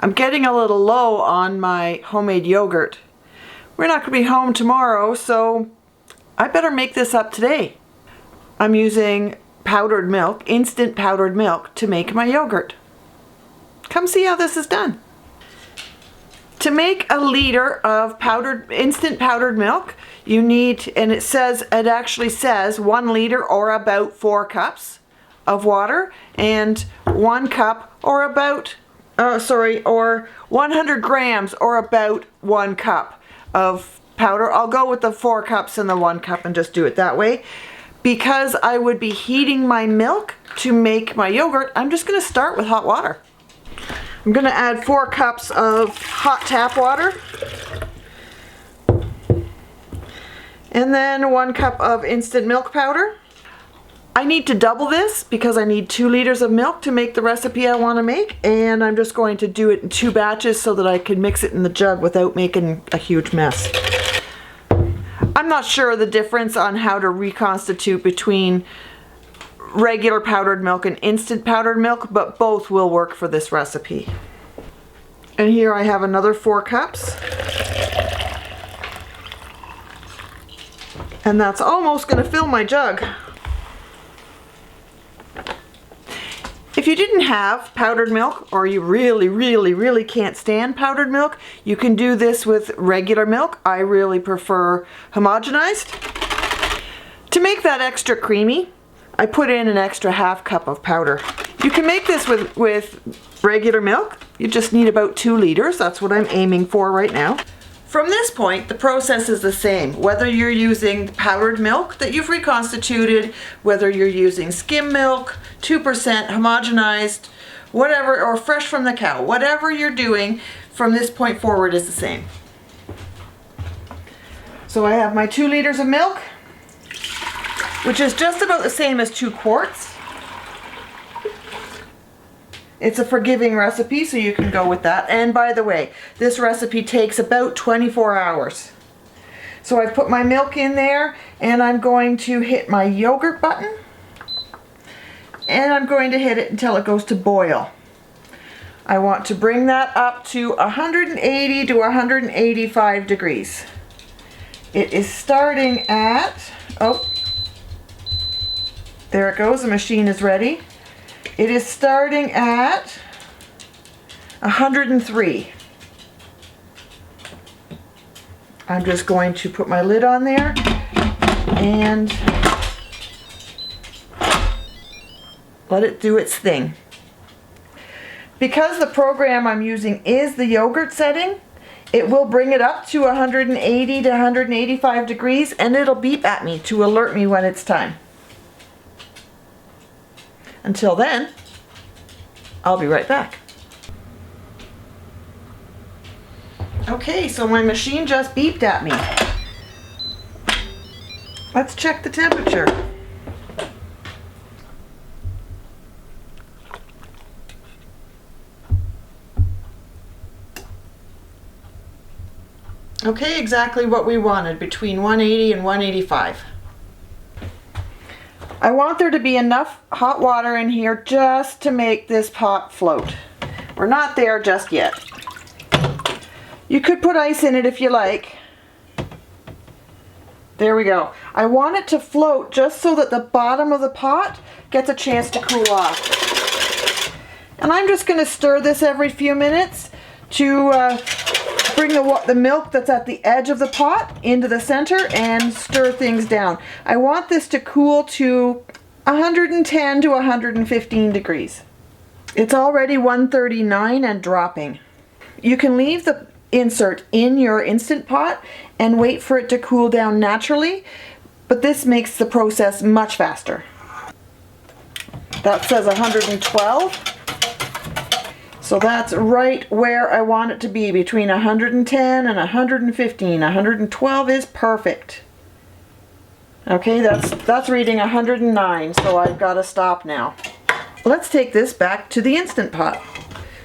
I'm getting a little low on my homemade yogurt. We're not going to be home tomorrow, so I better make this up today. I'm using powdered milk, instant powdered milk, to make my yogurt. Come see how this is done. To make a liter of instant powdered milk, you need, and it actually says 1 liter or about 4 cups of water and 1 cup or about, or 100 grams or about 1 cup of powder. I'll go with the 4 cups and the 1 cup and just do it that way. Because I would be heating my milk to make my yogurt, I'm just going to start with hot water. I'm going to add 4 cups of hot tap water. And then 1 cup of instant milk powder. I need to double this because I need 2 liters of milk to make the recipe I want to make. And I'm just going to do it in 2 batches so that I can mix it in the jug without making a huge mess. I'm not sure the difference on how to reconstitute between regular powdered milk and instant powdered milk, but both will work for this recipe. And here I have another 4 cups. And that's almost going to fill my jug. If you didn't have powdered milk, or you really can't stand powdered milk, you can do this with regular milk. I really prefer homogenized. To make that extra creamy, I put in an extra ½ cup of powder. You can make this with regular milk. You just need about 2 liters. That's what I'm aiming for right now. From this point, the process is the same. Whether you're using powdered milk that you've reconstituted, whether you're using skim milk, 2% homogenized, whatever, or fresh from the cow, whatever you're doing from this point forward is the same. So I have my 2 liters of milk, which is just about the same as 2 quarts. It's a forgiving recipe, so you can go with that. And by the way, this recipe takes about 24 hours. So I've put my milk in there, and I'm going to hit my yogurt button. And I'm going to hit it until it goes to boil. I want to bring that up to 180 to 185 degrees. It is starting at, oh, there it goes, the machine is ready. It is starting at 103. I'm just going to put my lid on there and let it do its thing. Because the program I'm using is the yogurt setting, it will bring it up to 180 to 185 degrees, and it'll beep at me to alert me when it's time. Until then, I'll be right back. Okay, so my machine just beeped at me. Let's check the temperature. Okay, exactly what we wanted, between 180 and 185. I want there to be enough hot water in here just to make this pot float. We're not there just yet. You could put ice in it if you like. There we go. I want it to float just so that the bottom of the pot gets a chance to cool off. And I'm just going to stir this every few minutes to bring the milk that's at the edge of the pot into the center and stir things down. I want this to cool to 110 to 115 degrees. It's already 139 and dropping. You can leave the insert in your Instant Pot and wait for it to cool down naturally, but this makes the process much faster. That says 112. So that's right where I want it to be, between 110 and 115. 112 is perfect. Okay, that's reading 109, so I've got to stop now. Let's take this back to the Instant Pot.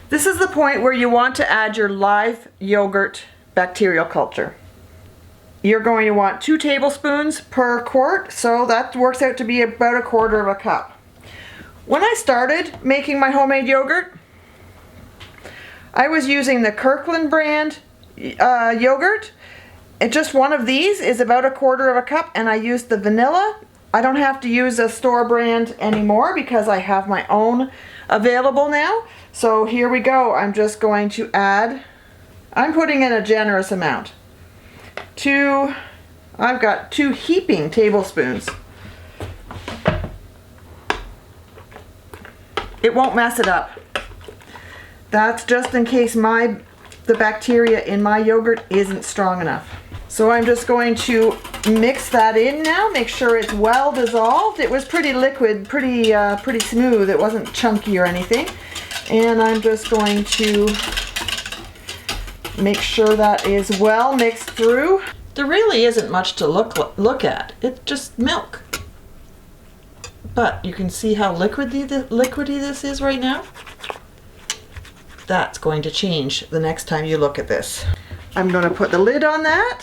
This is the point where you want to add your live yogurt bacterial culture. You're going to want 2 tablespoons per quart, so that works out to be about 1/4 cup. When I started making my homemade yogurt, I was using the Kirkland brand yogurt. And just one of these is about 1/4 cup, and I used the vanilla. I don't have to use a store brand anymore because I have my own available now. So here we go. I'm just going to add, I'm putting in a generous amount. I've got 2 heaping tablespoons. It won't mess it up. That's just in case the bacteria in my yogurt isn't strong enough. So I'm just going to mix that in now, make sure it's well dissolved. It was pretty liquid, pretty smooth. It wasn't chunky or anything. And I'm just going to make sure that is well mixed through. There really isn't much to look at. It's just milk. But you can see how liquidy this is right now. That's going to change the next time you look at this. I'm going to put the lid on that.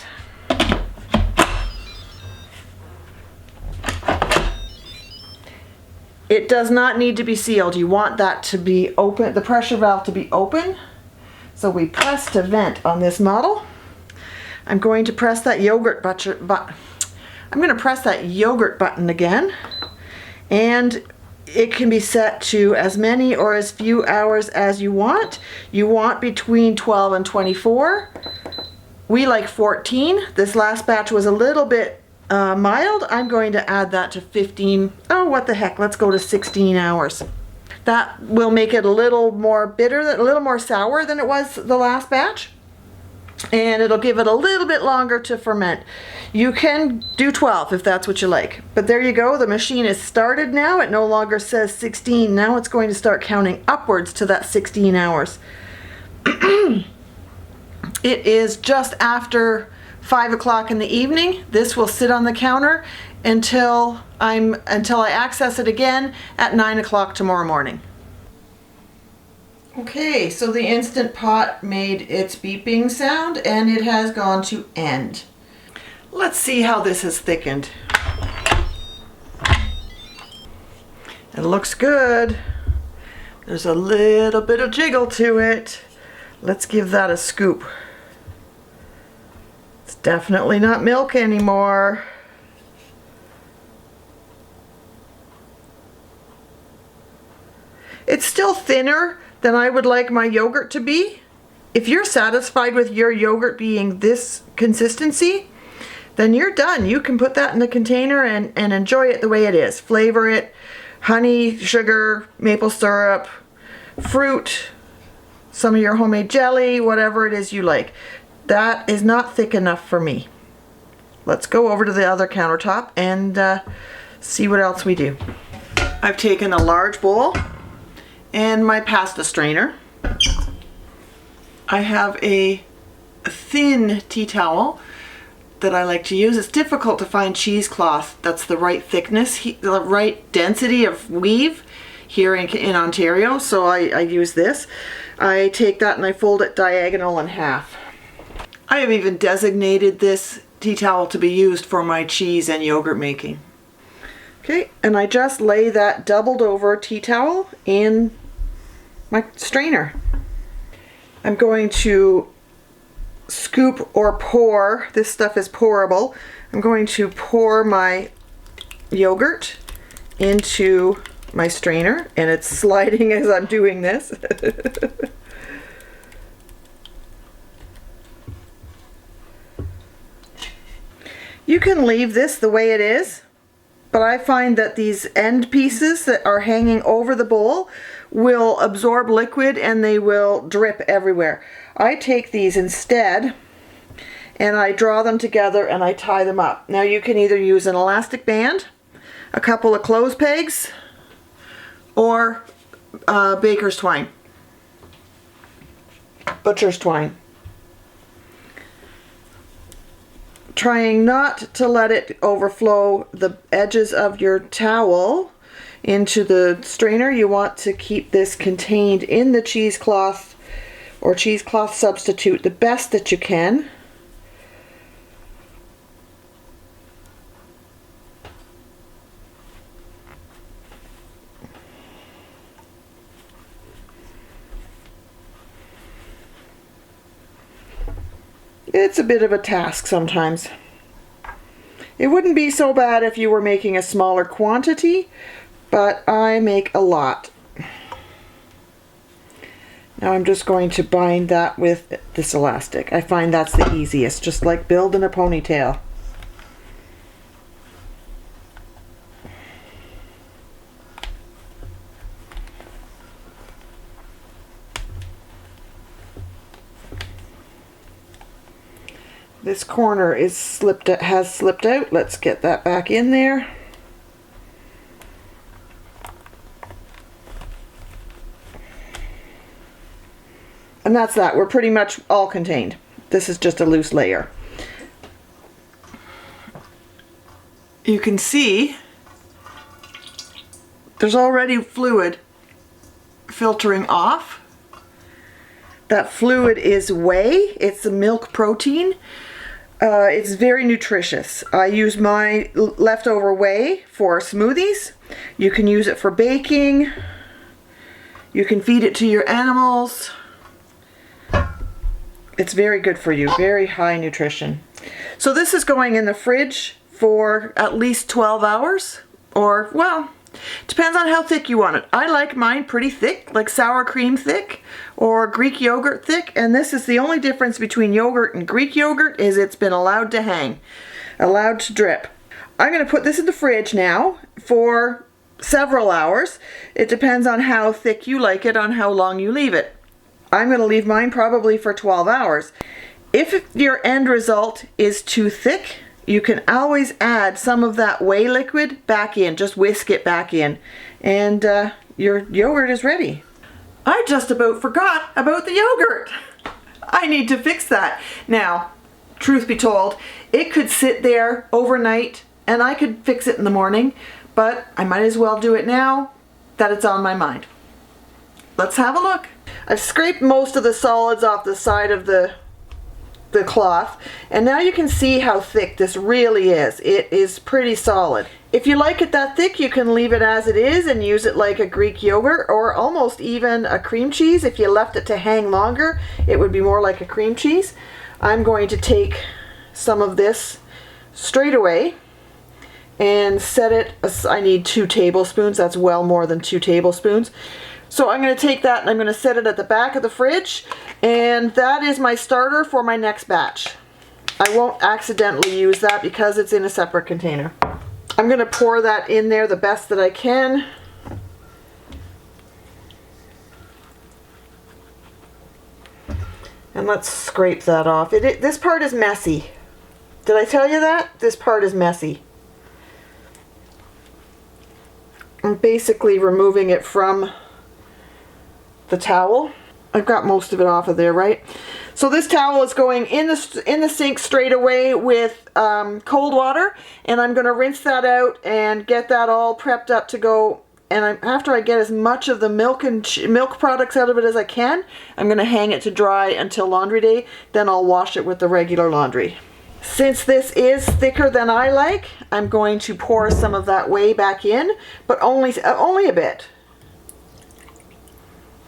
It does not need to be sealed. You want that to be open, the pressure valve to be open. So we press to vent on this model. I'm going to press that yogurt button. I'm going to press that yogurt button again, and it can be set to as many or as few hours as you want. You want between 12 and 24. We like 14. This last batch was a little bit mild. I'm going to add that to 15. Oh, what the heck, let's go to 16 hours. That will make it a little more bitter, a little more sour than it was the last batch. And it'll give it a little bit longer to ferment. You can do 12 if that's what you like. But there you go, the machine is started now. It no longer says 16. Now it's going to start counting upwards to that 16 hours. It is just after 5 o'clock in the evening. This will sit on the counter until I access it again at 9 o'clock tomorrow morning. Okay, so the Instant Pot made its beeping sound and it has gone to end. Let's see how this has thickened. It looks good. There's a little bit of jiggle to it. Let's give that a scoop. It's definitely not milk anymore. It's still thinner than I would like my yogurt to be. If you're satisfied with your yogurt being this consistency, then you're done. You can put that in the container and enjoy it the way it is. Flavor it, honey, sugar, maple syrup, fruit, some of your homemade jelly, whatever it is you like. That is not thick enough for me. Let's go over to the other countertop and see what else we do. I've taken a large bowl and my pasta strainer. I have a thin tea towel that I like to use. It's difficult to find cheesecloth that's the right thickness, the right density of weave here in Ontario, so I use this. I take that and I fold it diagonal in half. I have even designated this tea towel to be used for my cheese and yogurt making. Okay, and I just lay that doubled over tea towel in my strainer. I'm going to scoop or pour, this stuff is pourable, I'm going to pour my yogurt into my strainer, and it's sliding as I'm doing this. You can leave this the way it is, but I find that these end pieces that are hanging over the bowl will absorb liquid and they will drip everywhere. I take these instead and I draw them together and I tie them up. Now you can either use an elastic band, a couple of clothes pegs, or baker's twine, butcher's twine. Trying not to let it overflow the edges of your towel into the strainer. You want to keep this contained in the cheesecloth or cheesecloth substitute the best that you can. It's a bit of a task sometimes. It wouldn't be so bad if you were making a smaller quantity, but I make a lot. Now I'm just going to bind that with this elastic. I find that's the easiest, just like building a ponytail. This corner has slipped out. Let's get that back in there. And that's that. We're pretty much all contained. This is just a loose layer. You can see there's already fluid filtering off. That fluid is whey. It's a milk protein. It's very nutritious. I use my leftover whey for smoothies. You can use it for baking. You can feed it to your animals. It's very good for you, very high nutrition. So this is going in the fridge for at least 12 hours, or, well, depends on how thick you want it. I like mine pretty thick, like sour cream thick or Greek yogurt thick, and this is the only difference between yogurt and Greek yogurt is it's been allowed to hang, allowed to drip. I'm going to put this in the fridge now for several hours. It depends on how thick you like it, on how long you leave it. I'm going to leave mine probably for 12 hours. If your end result is too thick, you can always add some of that whey liquid back in. Just whisk it back in, and your yogurt is ready. I just about forgot about the yogurt. I need to fix that. Now, truth be told, it could sit there overnight and I could fix it in the morning, but I might as well do it now that it's on my mind. Let's have a look. I've scraped most of the solids off the side of the cloth, and now you can see how thick this really is. It is pretty solid. If you like it that thick, you can leave it as it is and use it like a Greek yogurt or almost even a cream cheese. If you left it to hang longer, it would be more like a cream cheese. I'm going to take some of this straight away and set it. I need 2 tablespoons. That's well more than 2 tablespoons. So I'm going to take that and I'm going to set it at the back of the fridge, and that is my starter for my next batch. I won't accidentally use that because it's in a separate container. I'm going to pour that in there the best that I can. And let's scrape that off. This part is messy. Did I tell you that? This part is messy. I'm basically removing it from the towel. I've got most of it off of there, right? So this towel is going in the sink straight away with cold water, and I'm going to rinse that out and get that all prepped up to go. And after I get as much of the milk and milk products out of it as I can, I'm going to hang it to dry until laundry day. Then I'll wash it with the regular laundry. Since this is thicker than I like, I'm going to pour some of that whey back in, but only a bit.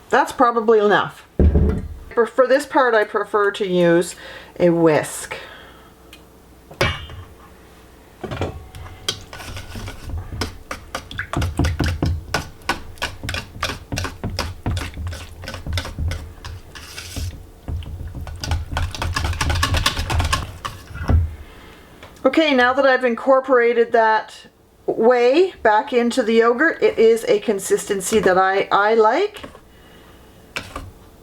That's probably enough. For this part, I prefer to use a whisk. Okay, now that I've incorporated that whey back into the yogurt, it is a consistency that I like.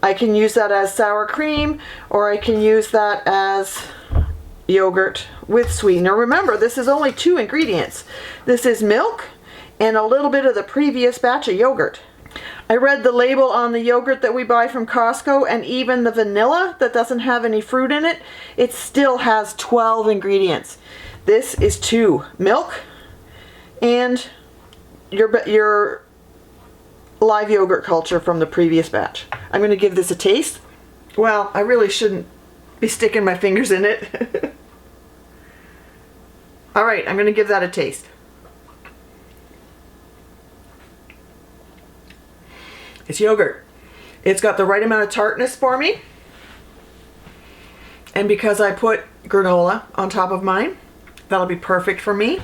I can use that as sour cream, or I can use that as yogurt with sweetener. Remember, this is only 2 ingredients. This is milk and a little bit of the previous batch of yogurt. I read the label on the yogurt that we buy from Costco, and even the vanilla that doesn't have any fruit in it, it still has 12 ingredients. This is 2. Milk and your live yogurt culture from the previous batch. I'm going to give this a taste. Well, I really shouldn't be sticking my fingers in it. All right, I'm going to give that a taste. It's yogurt. It's got the right amount of tartness for me. And because I put granola on top of mine, that'll be perfect for me.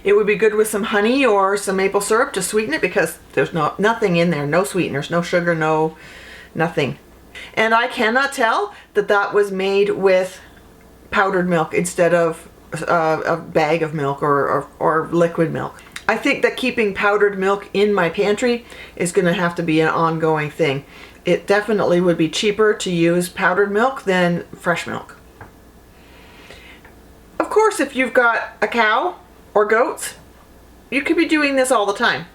It would be good with some honey or some maple syrup to sweeten it because there's nothing in there, no sweeteners, no sugar, nothing. And I cannot tell that that was made with powdered milk instead of a bag of milk or liquid milk. I think that keeping powdered milk in my pantry is going to have to be an ongoing thing. It definitely would be cheaper to use powdered milk than fresh milk. Of course, if you've got a cow or goats, you could be doing this all the time.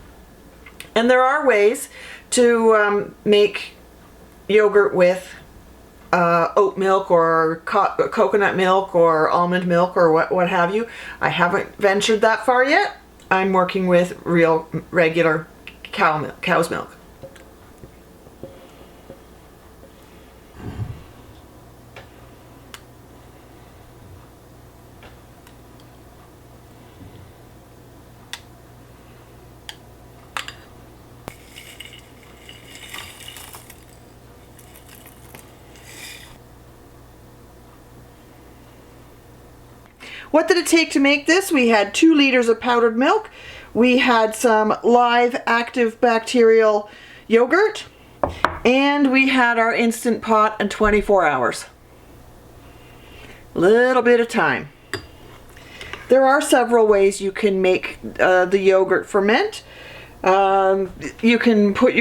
And there are ways to make yogurt with oat milk or coconut milk or almond milk or what have you. I haven't ventured that far yet. I'm working with regular cow's milk. What did it take to make this? We had 2 liters of powdered milk. We had some live active bacterial yogurt. And we had our Instant Pot in 24 hours. Little bit of time. There are several ways you can make the yogurt ferment. You can put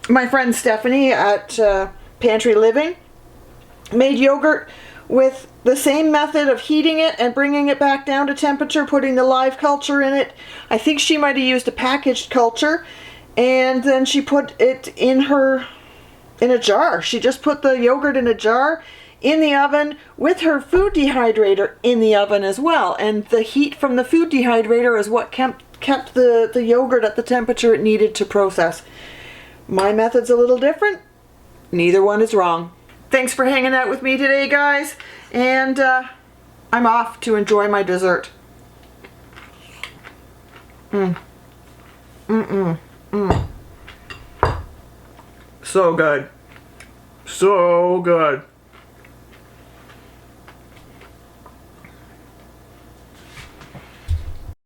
my friend Stephanie at Pantry Living made yogurt with the same method of heating it and bringing it back down to temperature, putting the live culture in it. I think she might have used a packaged culture, and then she put it in a jar. She just put the yogurt in a jar in the oven with her food dehydrator in the oven as well, and the heat from the food dehydrator is what kept the yogurt at the temperature it needed to process. My method's a little different. Neither one is wrong. Thanks for hanging out with me today, guys, and I'm off to enjoy my dessert. So good. So good.